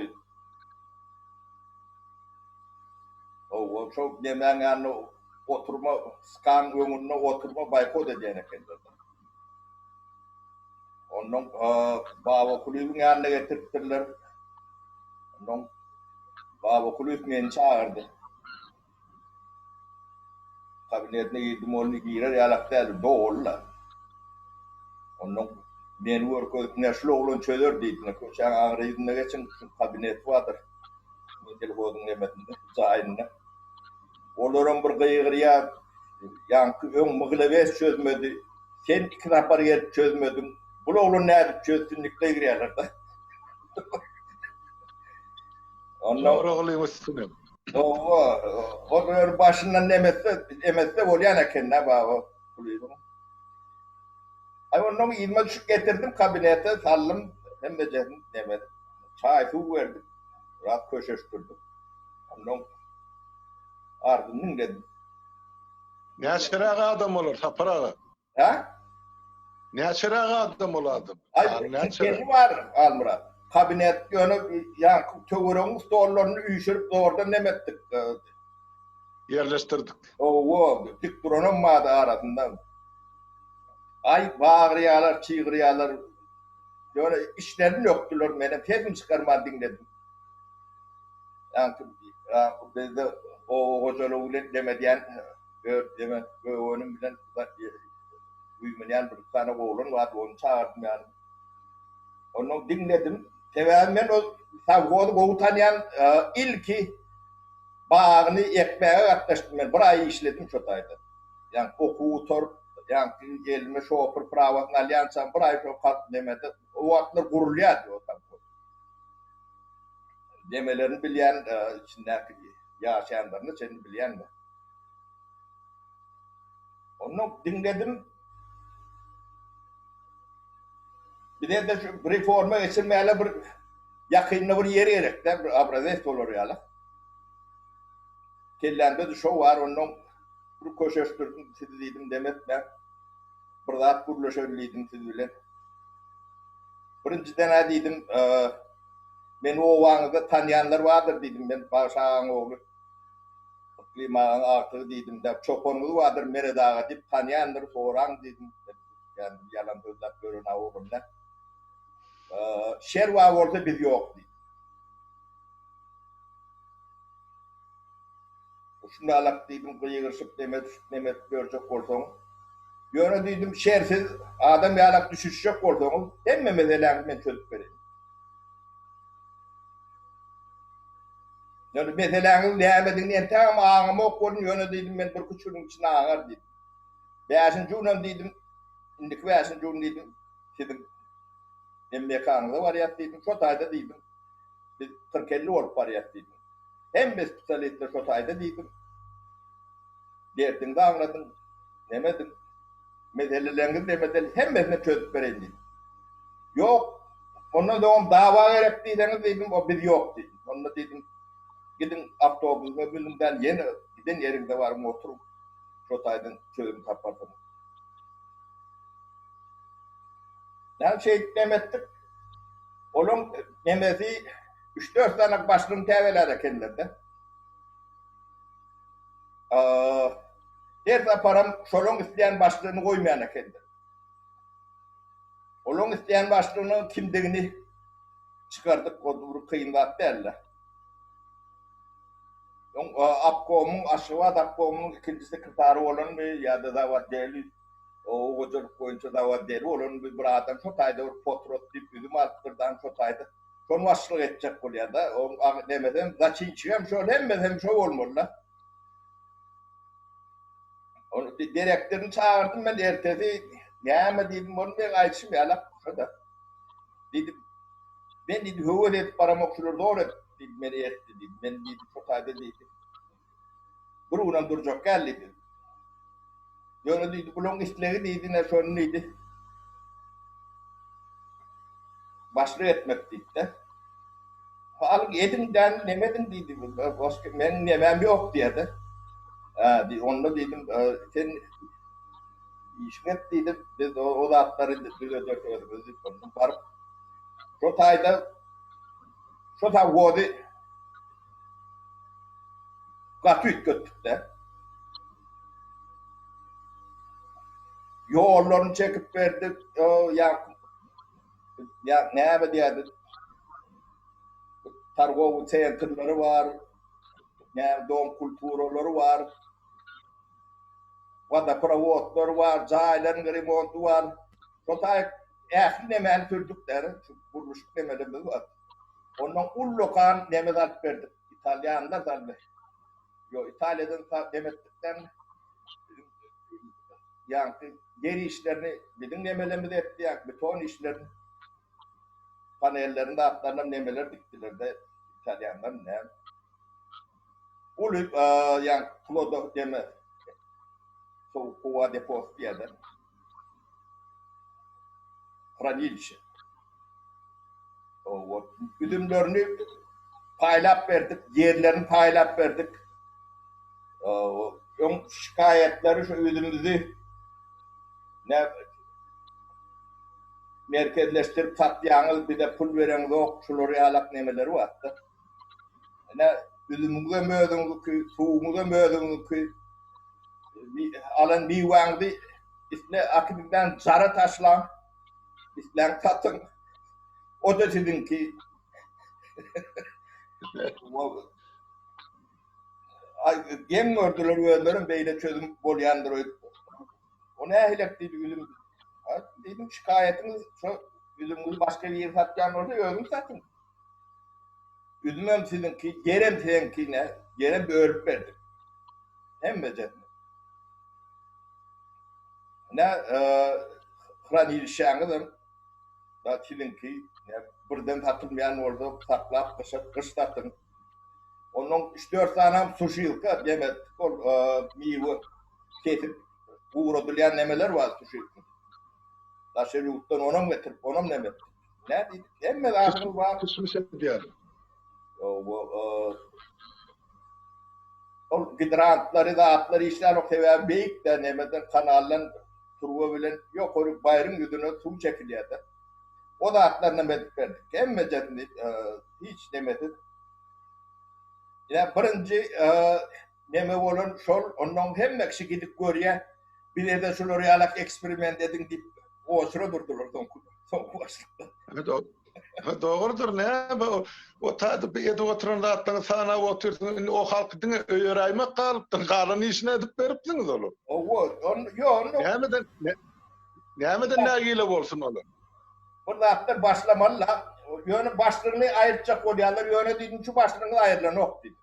O çok yemeğin yanına oturma, çıkan önüne oturma Bayko dedi. Onun baba kulübün yanına getirdiler. Onun baba kulübün beni çağırdı. Kabinetine gittim onu girer yalakta doğrular. Onun Men work näşle olan çözer diýdiler. Şaň aňryýdyna geçin kabinet vardır. Men telefonun emetinde zaýyna. Olaram bir gyýgyrýa ýanky öň myglawe çözmedi. Sen iki napar yer çözmedin. Bu oğlun nädip çözsünlikle girýärler. Doğru olyňysyny. O başından emetse bolýan eken näba kulýdy. Ay onun ilme düşük getirdim kabinete sallım hem de cehdin demedim. Çay su verdim. Rahat köşeştirdim. Onun ardından dedim. Näçeräk adam olur taparaga? Ha? Näçeräk adam oladım? Ay näçeräk var Almurat. Kabinet yönü ya töwerüň stollaryny üýşürip orada nemetdik. Yerleştirdik. O dik duranam maada arasında. Ay bağırýarlar, çyğırýarlar. Ýöne işlerini ýokdular mene. Fesim çykarmadyn dedim. Bizde o hocalyk bilen demedýän deme önüm bilen büyümeyen bir tane oğlun vardı, onu çağırdım yani. Onu dinledim. Tevelmen o savgodu koğutanyan ilki bağını ekmeğe katlaştım ben. Bir ay işledim çotaydı. Yani okutor, yani elime şoför pravatını alyansam bir ay çok kat demedi. O vakitler gurulyadı o tabi. Demelerini bilen içindeki yaşayanlarını seni bilen mi? Onu dinledim. Bir de şu reforma geçirmeyle bir yakınına bir yeri gerekler, bir abrazest olur yala. Kellende de şu var, onun bir koşuşturdum, sizi dedim demet ben. Bir zat kurlaşörlüydüm sizi bilen. Birinciden dedim, ben o vaxtda tanıyanlar vardır dedim, ben Paşa'nın oğlu. Klimağın artığı dedim, çoponumuz vardır Meredağa deyip tanıyanlar soran dedim. Yani yalan sözler görünen oğlumda. Şer var orada biz yok deyip. Şunu alak dedim, kıyıgırşıp demet görecek olsanız. Yöne dedim, şersiz adam yalak düşüşecek olsanız, emme meseleni ben çözüp vereyim. Yani meseleni lehemedin, tamam ağamı okudum, yöne dedim, ben bir küçülün içine ağar dedim. Beşinci ulan dedim, indik beşinci ulan dedim, dedim, emmekanıda var ya dedim, şotayda dedim, biz 40-50 olup var ya dedim. Hem bir spesialitle şotayda dedim, derdini de anladım, demedim, meselelerini demedim, hem mesele çözüp vereyim dedim. Yok, ondan da dava gerek dedim, o biz yok dedim. Ondan dedim, gidin avtobüsüne bölümden yeni, gidin yerinde var mı oturup, şotaydan çözüm taparsınız. Yani şey demettik, onun memesi 3-4 tane başlığını tevelerde kendilerden. Her param şolun isteyen başlığını koymayana kendiler. Onun isteyen başlığının kimliğini çıkardık, o kıyımda derler. Apkom'un, Aşıvat Apkom'un ikinci sekretarı olan bir ya da davat değerli, o hocalık boyunca davat değerli olan bir adam şotayda, o potrot deyip yüzümü arttırdan şotayda. Son başlık edecek oluyor da, o demeden, zaten çıkıyorum şöyle hem şöyle olmalı. Onu direktörünü çağırdım ben ertesi, ne ama dedim, onu ben ayçım ya, dedim, ben dedim, hüvvel et param okşulur doğru et, dedim, beni etti dedim, ben dedim, şotayda dedim. Burundan duracak geldi dedim. Yöne dedi, bulun işleri dedi, ne sorun dedi. Başlığı etmek dedi. Al yedin den nemedin dedi. Başka ben nemem yok dedi. Onunla dedim, sen işmet dedim, biz o da atları düzecek varıp. Şotayda, şotay vodu katüt götürdük de. Yollarını çekip verdik, ya ne yapıyordu? Targovu centerleri var, yani doğum kulturları var, vada pravatları var, cahillerin remontu var. Şotay ähli nemeli türdükleri, kuruluşluk nemelerimiz var. Ondan ullokan nemez alıp verdik. İtalyanlar tabi. Yo, İtalya'dan demettikten yani geri işlerini bizim nemelerimiz etti. Yani beton işlerini panellerinde atlarına nemeler diktiler de İtalyanlar ne? Ulup yani Klodo deme soğuk kova deposu yerden Kranilişe. O güdümlerini paylap verdik, yerlerini paylap verdik. Onun şikayetleri şu ürünümüzü ne merkezleştirip satyanız bir de pul veren yok, şuraya alak nemeleri vardı. Ne ürünümüze mödünlük, suğumuza mödünlük, alan bir vandı, işte akıbından zara taşlan, işte tatın, o da sizin ki, gem gördüler öğrenlerin beyle çözüm bolyandır. O ne ehlekti ürün? Dedim şikayetiniz, şu ürünümüzü başka bir yer satyan orada ürün satın. Ürünüm sizinki, yerem sizinki ne? Yerem bir örüp verdik. Hem becet mi? Ne Kur'an ilişkiyanızın da sizinki birden satılmayan orada saklap kış satın. Onun 3-4 tane sushi yılka demet miyi kesip uğradılayan nemeler var sushi yılka. Taşır yurttan onum getirip onum nemet. Ne dedik? Emme ağzını var. Kısmı sen diyelim. O gidrantları da atları işler o sever beyik de nemeden kanallan turba bilen yok o bayrın yüzüne su çekiliyordu. O da atlar nemet verdik. Emme cennet hiç nemedik. Ya birinci neme olan şol ondan hem mekşi gidip görüye bir de şunu realak eksperiment edin deyip o sıra durdular son başlıkta. Doğrudur ne? O tadı bir yedi oturan da attan sana otursun o halkın öğrenmek kalıptın kalanı işine edip veriptiniz oğlum. Nemeden ne gile olsun oğlum? Burada atlar başlamalılar. Yönü başlığını ayıracak oluyorlar. Yönü dedim şu başlığını ayırlar yok dedim.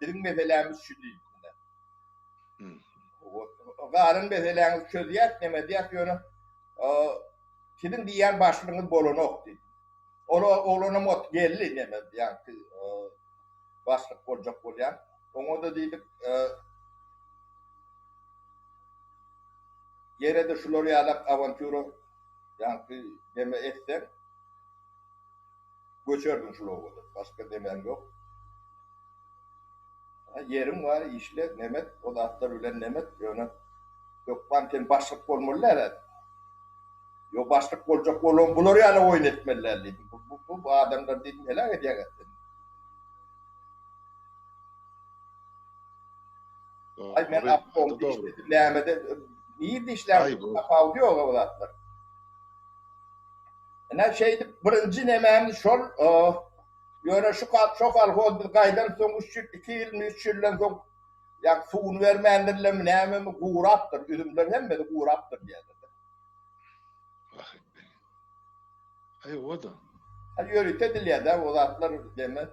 Bizim meselemiz şu değil. O karın meselemiz çözüyet demediyet yönü. Sizin diyen başlığınız bolunu yok dedim. Oğluna mot geldi demedi. Yani başlık olacak olayan. Onu da dedik yere de şuları yalak avantürü yani deme etsen göçerdin şuları. Başka demen yok. Yerim var işle Nemet, o da atlar ölen Nemet yöne. Yok banken başlık olmalı herhalde. Yok başlık olacak olan bunları yani oyun etmeliler dedim. Bu adamlar dedim helal edecek dedim. Ay ben aptom işledim Nemet'e. İyi de işler kapağı diyor o atlar. Yani şeydi birinci Nemet'in şol yöne şu alkoz gaydan son 2 yıl 3 yıldan son yani suğunu vermeyenlerle mi neyme mi kuğraptır. Üzümler hem de kuğraptır diye. Ay o da. Yörüte diliyor da o zatlar deme.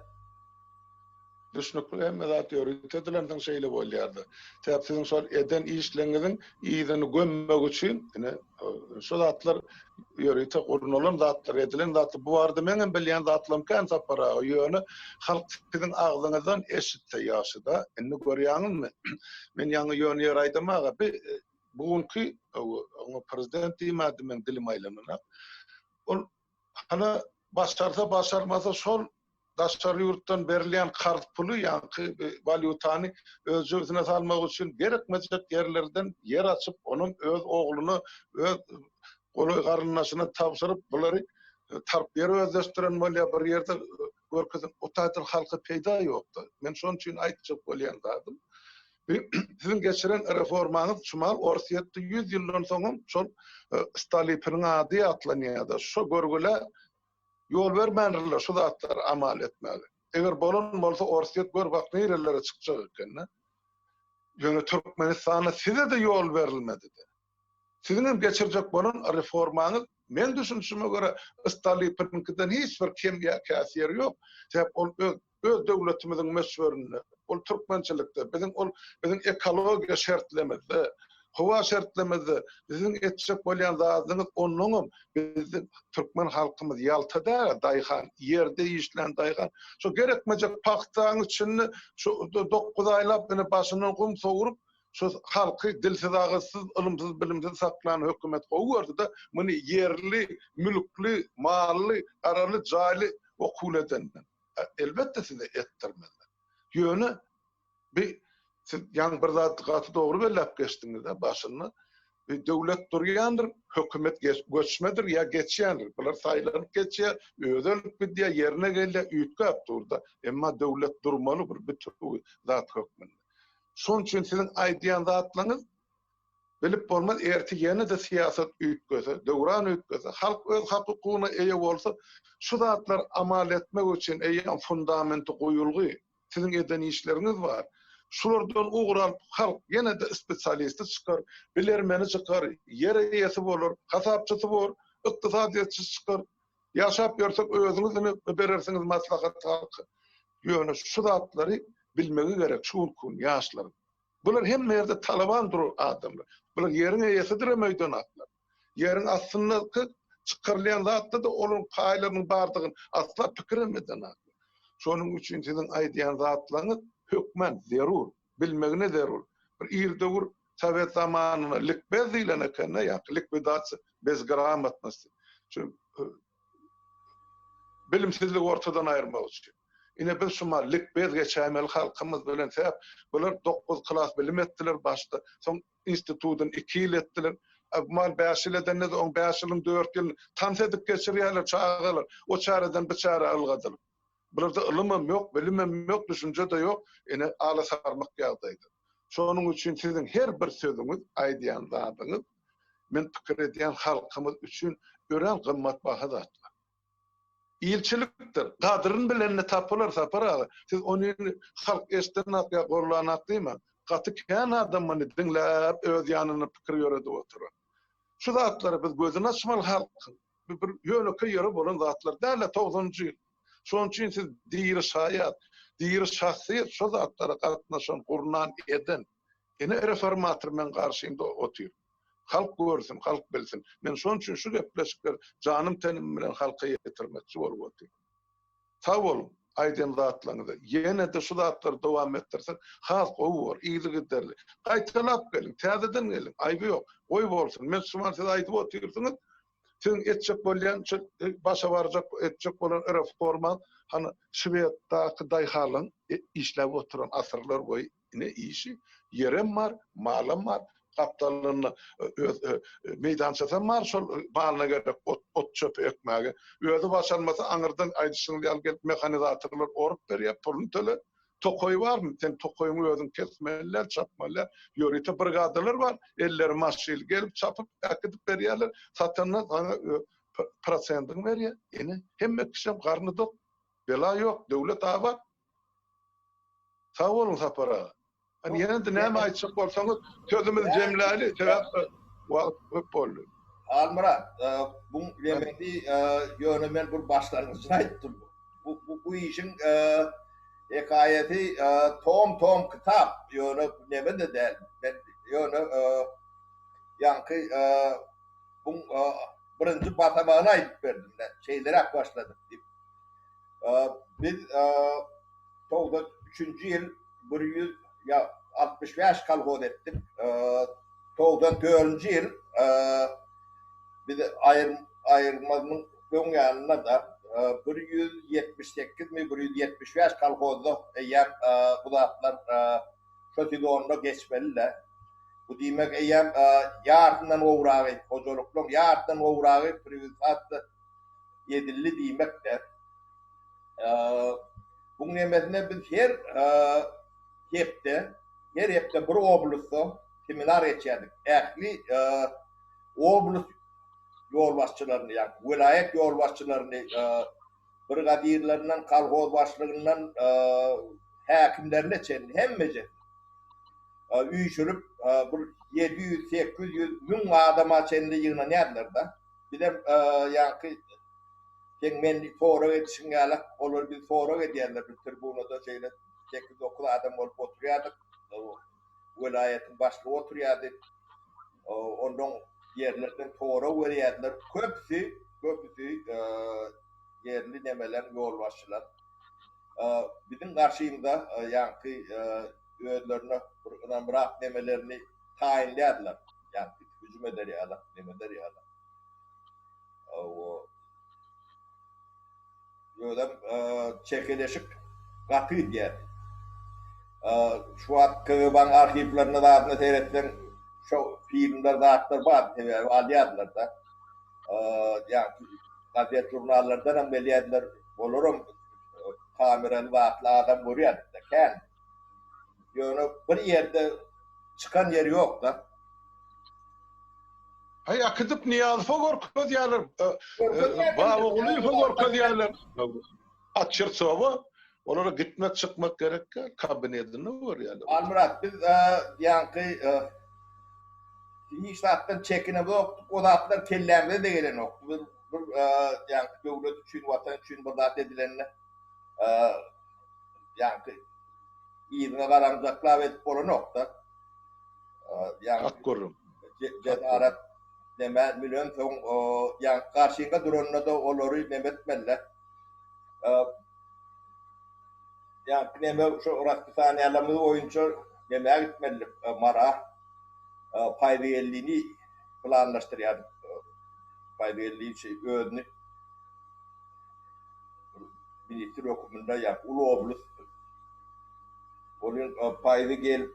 Düşünükle hem de yörüte dilenden şeyle oluyordu. Tepsinin sol eden işlengenin iyiden gömmek için şu zatlar yörüte kurun olan zatlar edilen zatlar bu vardı menen bilyen zatlam kan tapara o yönü halk sizin ağzınızdan eşitse yaşıda enne görýäňiz mi? Men ýa-ni yönü ýaraýdamaga bugünkü o prezident diýmedi men dilim aýlanyna. Ol hana başarmasa sol daşary ýurtdan berilen kart pulu ýa-ni valyutany özüne salmak üçin gerekmezek yerlerden yer açıp onun öz ogluny öz goloy garynnaşyna tapşyryp bulary tarpýary özleşdiren bolýar bir ýerde görkezip o taýtly halka peýda ýokdy. Men şoň üçin aýtjak bolýandym. Sizin geçiren reformaňyz şumal orsiýetde 100 ýyldan soň şol Stalin'in ady atlanýardy. Şo görgüle yol vermänler, şu zatlar amal etmeli. Eger bolan bolsa orsiýet gör bak nerelere çykjak eken. Ýöne Türkmenistana size de yol berilmedi. Sizin geçirecek bolan reformaňyz Men düşünüşüme göre Stalin'inkinden hiç bir kimya kasiyeri yok. Hep öz devletimizin meşhurunu, ol Türkmençilikte, bizim ekologiya şartlamada, hava şartlamada, bizim etçek bolyan zazınız onunum, bizim Türkmen halkımız yaltada dayhan, yerde işlen dayhan. Şu gerekmeyecek paktağın içinde, şu 9 aylap beni başından kum soğurup, şu halkı dilsiz, ağızsız, ılımsız, bilimsiz saklayan hükümet koyuyordu da, bunu yerli, mülklü, mallı, aralı, cahili okul edenden. Elbette size ettirmezler. Yönü bir yani bir zatı doğru belirlep geçtiniz de başını. Bir devlet duruyandır, hükümet göçmedir ya geçiyandır. Bunlar sayılanıp geçiyor, ödülüp bir diye yerine geliyor, ütke yaptı orada. Ama devlet durmalı bir türlü zat hükmünde. Son için sizin aydiyan zatlarınız bilip olmaz, ertigeni de siyaset ütköse, devran ütköse, halk öz hukukuna eye olsa, şu zatlar amal etmek için eyen fundamenti koyulgu, sizin eden işleriniz var. Şulardan uğral halk yine de spesyalisti çıkar, bilermeni çıkar, yer eyesi olur, kasapçısı olur, iktisadiyetçi çıkar. Yaşap görsek özünüzünü verirsiniz maslahat halkı. Yani şu zatları bilmegi gerek, şu ülkün, yaşların. Bunlar hem yerde Taliban durur adamlar. Bunlar yerin eyesidir meydan atlar. Yerin aslında çıkarlayan zatda da onun paylarının bardığın asla pikiremeden atlar. Şonun için sizin aydiyan zatlarınız hükmen zerur, bilmegine zerur. Bir irdevur Sovet zamanına likbez ilene kenne yak, likvidatsı, bezgramatması. Çünkü bilimsizlik ortadan ayırmak için. Yine biz şuma likbez geçemeli halkımız bilen sebep, bunlar 9 klas bilim ettiler başta, son institutun 2 yıl ettiler, mal 5 yıl edenne de 15 yılın 4 yılını tansedik geçiriyorlar, çağırırlar, o çareden bir çare algadılar. Burada ılımım yok, bilimim yok, düşünce de yok, yine ağla sarmak yağdaydı. Şonun için sizin her bir sözünüz, aydiyan zadınız, men pikir ediyen halkımız için ören kımmat bahı atlar. İlçiliktir. Kadırın bilenini tapılır, sapar. Siz onu halk eşten atya korulanak değil mi? Katı kân adamını dinlep, öz yanını pikir yörede oturur. Şu zatları biz gözünü açmalı halkın. Bir yönü kıyırı bulun zatlar. Derle 90. yıl. Şunun için siz diri şayat, diri şahsiyet şu zatlara katnaşan, kurunan eden. Yine reformatör men karşıyımda oturuyor. Halk görsün, halk bilsin. Men şunun için şu gepleşikler canım tenim bilen halka yetirmekçi olup oturuyor. Sağ olun, aydın zatlarınızda. Yine de şu zatları devam ettirsen, halk o var, iyilik ederli. Kaytalap gelin, tezeden gelin, ayıbı yok. Oy olsun, men şu an siz ayıp oturuyorsunuz. Sizin etçek bolyan, başa varacak etçek olan reforma, hani Şivet'taki dayhalın işlev oturan asırlar boyu ne işi, yerim var, malım var, kaptanlığını meydançasan var, şol malına gerek ot çöpü ekmeğe. Özü başarmasa anırdan aydışını al gelip mekanizatörler orup veriyor, pulun töle. Tokoy var mı? Sen tokoyunu özün kesmeler, çapmalar, yörüte brigadalar var, elleri maşil gelip çapıp akıtıp veriyorlar, satanlar sana prosentini veriyor. Yani hem ekşem karnı dok, bela yok, devlet ağa var. Sağ olun sapara. Hani yine de neyme aytsak olsanız, sözümüz cemlali, sebep vakıf oldu. Almıra, bu yemekli yönümen bu başlangıcına ayttım. Bu işin hikayeti tom kitap yönü neme de der. Yönü yankı bu birinci basamağına ayıp verdim. Şeylere başladık deyip. Biz 93. yıl 65 kalkod ettik. 94. yıl bir de ayırmanın ön yanına da 178 mi 175 kalkozda eyyem bu zatlar Şötidon'da geçmeliler. Bu demek eyyem yarından uğrağı, hocalıklığım yarından uğrağı privatı yedilli demek der. Bunun emesine biz her hepte bir oblusu seminer geçerdik. Ehli oblus yol başçılarını yani vilayet yol başçılarını brigadirlerinden, kolhoz başlığından hakimlerine çendi. Hemmece uyuşurup 700-800 bin adama çendi yığına nerelerde bir de yani menli fora etişin yalak olur bir fora ediyorlar bir tribunada şeyle 8-9 adam olup oturuyordu. Vilayetin başlığı oturuyordu. Ondan yerlerden fora veriyorlar. Köpüsü yerli nemeler yol başlar. Bizim karşıyımda yankı öğünlerine bırak demelerini tayinlerler. Yani hücum eder ya demeler ya. O yönden çekeleşik katı diye. Şu an kıvan arşivlerine dağıtına seyretilen şu filmler dağıtlar var. Aliyatlar da. Yani gazet jurnallardan hem belirler olurum. Kameralı vaatlı adam vuruyor. Yani bir yerde çıkan yeri yok da. Hay akıtıp Niyazi Fogor köz yerler. Bağı uluy Fogor köz yerler. Açır soğuğu. Onlara gitmek çıkmak gerek. Kabinetinde var yani. Almurat biz yani işlerden çekine yok. O da atlar kellemde de gelen yok. Yani devlet için, vatan için burada edilenle yani iyiliğine varanacaklar ve boru nokta. Yani hak korum. Cesaret deme milyon son yani karşında durumunda da oluru Mehmet Melle. Yani neme şu orası saniyelerimiz oyuncu yemeğe gitmeli mara paydiyelliğini planlaştırıyor. Paydiyelliği şey öğünü minister okumunda yap. Ulu oblus onun paydı gel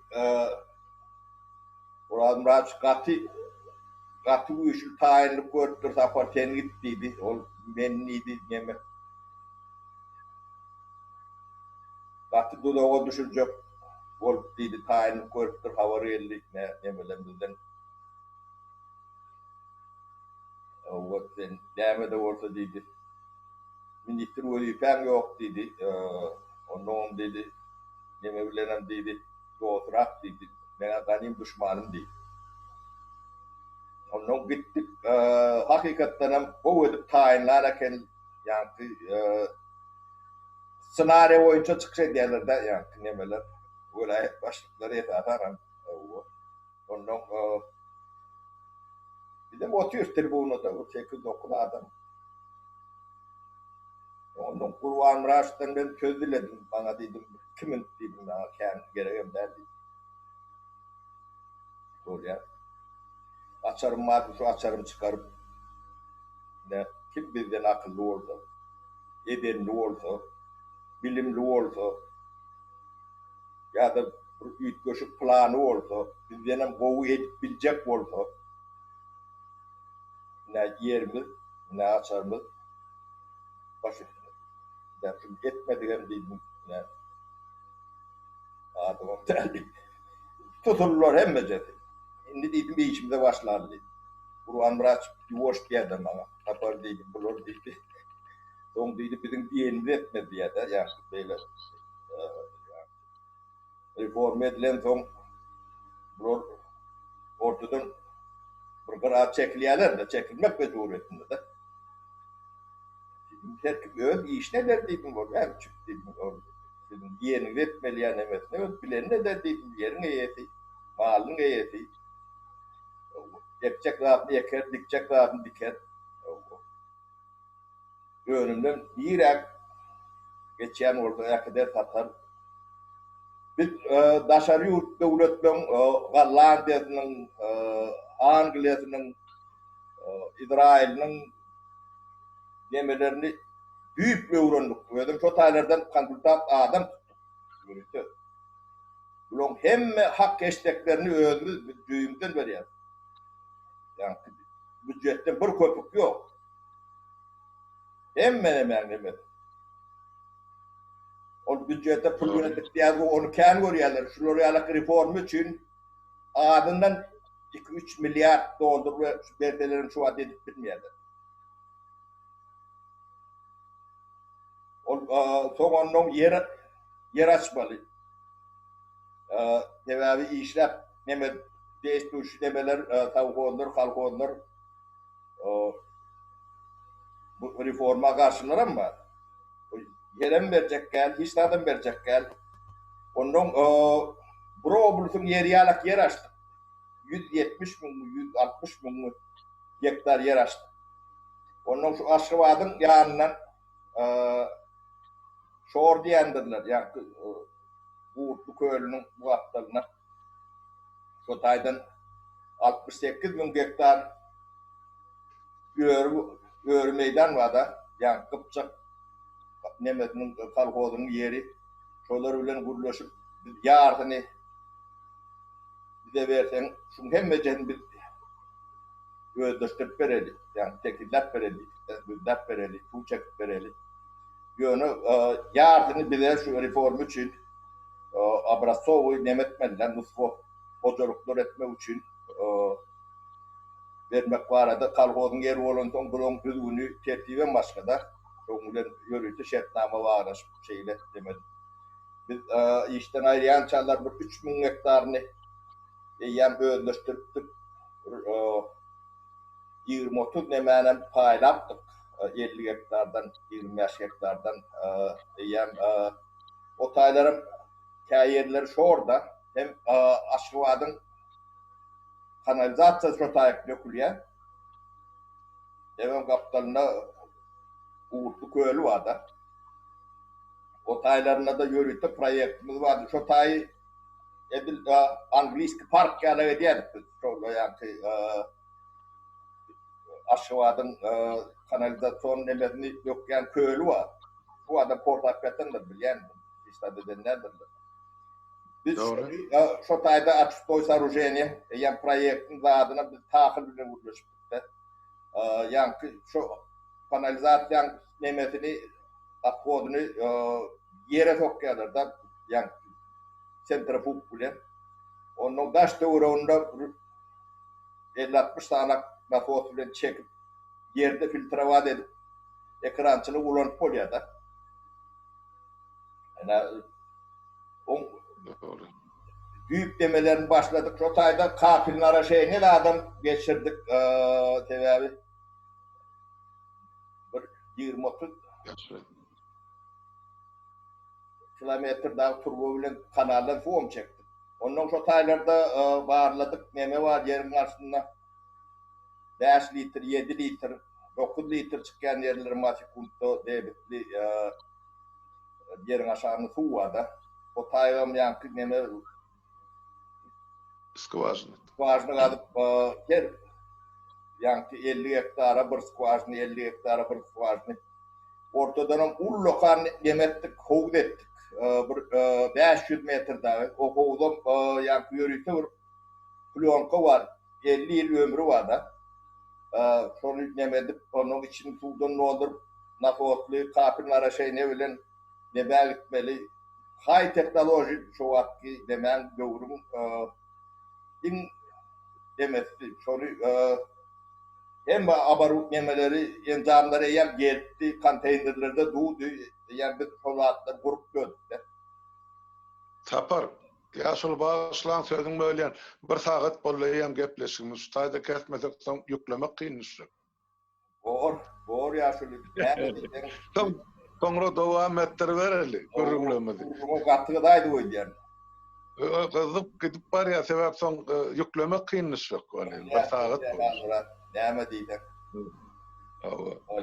oran raç katı bu işi tayinli koydur saparten gittiydi. O menniydi yeme. Katı dudağa düşürecek. Olup deydi tayinli koydur havarı ellik ne yemelemizden. O sen deme de olsa deydi. Minister vazifem yok dedi. Ondan dedi. Yemeğlerim dedi. Doğdurak dedi. Ben benim düşmanım dedi. Ondan gittik. Hakikaten bu edip tayinlerken yani senaryo oyuncu çıkacak yerlerde yani yemeler. Vilayet başlıkları yeter. Ondan bir de oturuyor tribunu da. O 8-9 adam. Ondan Kur'an Raş'tan ben söz diledim. Bana dedim, kimin dedim bana kendi gereğim derdi. Oraya. Açarım madem şu açarım çıkarıp ne kim bizden akıllı olsa, edenli olsa, bilimli olsa ya da büyük göçük planı olsa, bizden kovu edip bilecek olsa ne yerimiz, ne açarımız başı. Ben şimdi etmediğim dedim. Ne adamım derdi. Tutulurlar hem meceti. Şimdi dedim bir işimize başlar dedim. Kur'an Mıraç yuvoş geldi bana. Kapar dedim, bulur dedi. Son dedi bizim diyenimizi etmedi ya da yani böyle reform edilen son bulur ortadan bir kıraat çekiliyorlar da çekilmek mecburiyetinde de. Dedim terkip öz iş ne der dedim o hem çık dedim o dedim diyenimizi etmeli yani emesine öz bilen ne der dedim yerin eyeti, malın eyeti. Yapacak rahatını yakar, dikecek rahatını diker. Önümden yiyerek geçen ortaya kadar satar. Biz dışarı yurt devletinin, Hollandiya'nın, Angliya'nın, İsrail'in yemelerini büyük bir öğrendik. Ödüm şu taylardan kandırdan adam tuttuk. Bunun hem hak eşteklerini öğrendik, düğümden veriyor. Yani bütçetten bir köpük yok. Hemen o bütçede pul yönettikleri onu kendi görüyorlar. Şunları alak reformu için ardından 2-3 milyar doldur ve beldelerin şu adı edip bilmiyorlar. Son onun yer açmalı. Devavi işler Mehmet değiştirici demeler tavuk onlar, halk onlar bu reforma karşılar ama yerem verecek gel, hiç tadım verecek gel. Onun Broblus'un yeri yalak yer açtı. 170 bin, 160 bin hektar yer açtı. Onun şu Aşkıbad'ın yanından şor diyendirler. Yani bu köylünün bu hatlarına şu taydan 68 bin hektar yörü meydan var da yani Kıpçak Nemet'in kalkozunun yeri şolar bilen gurlaşıp yardını bize versen şunu hem mecen bir ödüştürüp vereli yani tekiller vereli dert vereli tuğçak vereli yönü yardını bize şu reform için Abrasovu Nemetmen'den nusfu hocalıklar etme için vermek var da kalkozun yeri olan son bulun düzgünü tertiben başka da onların yörütü şartname var şeyle demedim. Biz işten ayrıyan çallar bir 3000 hektarını yem öldürtüp 20-30 nemenen paylaştık 50 hektardan 25 hektardan yem o tayların kayerleri şu orada hem Aşkıbad'ın kanalizasyon şotayıp dökülüyor. Evin kaptanına Uğurlu Köylü vardı. O taylarına da yürüttü projektimiz vardı. Şotayı edil Anglijski Park yani diyelim. Yani Aşkıbad'ın kanalizasyon nemesini dökülen köylü var. Bu adam Portakat'ındır bilen. İşte dedenlerdir. Biz Şotay'da açık doysa rujeni yani projektin adına bir takıl bile vurmuştuk. Yani şu kanalizasyon nemesini akkodunu yere sokuyorlar da yani sentrifug bile. Onun daş doğruğunda 50-60 tane nafos bile çekip yerde filtrevat edip ekrançını kullanıp oluyor da. Yani büyük demelerini başladık. Şotay'da kapilnara ne adam geçirdik tevavi. 20-30 kilometre daha turbo bilen kanaldan fuom çektik. Ondan Şotay'larda bağırladık. Neme var yerin karşısında 5 litre, 7 litre, 9 litre çıkan yerler Matikunto debitli yerin aşağını su var da. O tayvam yankı neme skvajny adıp her yankı 50 hektara bir skvajny 50 hektara bir skvajny ortadan ullokan yemettik hovd ettik bir 500 metre daha o hovdum yankı yürüyte bir plyonka var 50 yıl ömrü var da sonra yemedik onun için sudan doldurup nafotlu kapınlara ne bilen ne belirtmeli high teknoloji şu vakti demen doğrum in demesi soru hem abarut yemeleri enzamları hem geldi konteynerlerde doğdu yani bir polatlar grup gördü. Tapar yaşıl başlan sözün böyleyen bir saat bolayam gepleşimiz Şotayda kesmesek son yüklemek kıyınışır. Bor yaşıl Sonra devam ettirvereli görünmedi. O katıdaydı o yani. Kızıp gidip var ya sebep son yüklemek kıyınışır yani bir saat boyunca. Näme diýdi?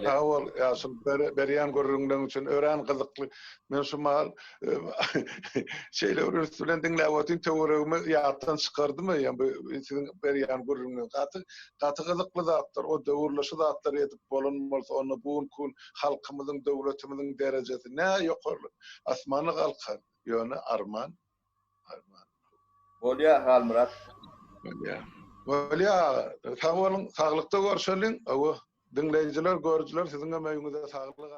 Sağ ol, yaşıl berýän görüňden üçin ören gyzykly. Men şu mal şeyler üstünden dinläp otyň töweregimi ýatdan çykardymy? Yani sizin berýän görüňden gaty gyzykly zatlar, o döwürleşi zatlar edip bolanmalsa onu bugun halkymyzyň, döwletimiziň derejesi nä ýokarly? Asmany galkar, ýöne arman. Bolýar Halmurat. Bolýar. Sağ olun, sağlykda görşeliň. Dinleyijiler, görüjiler siziň emegiňize saglyk.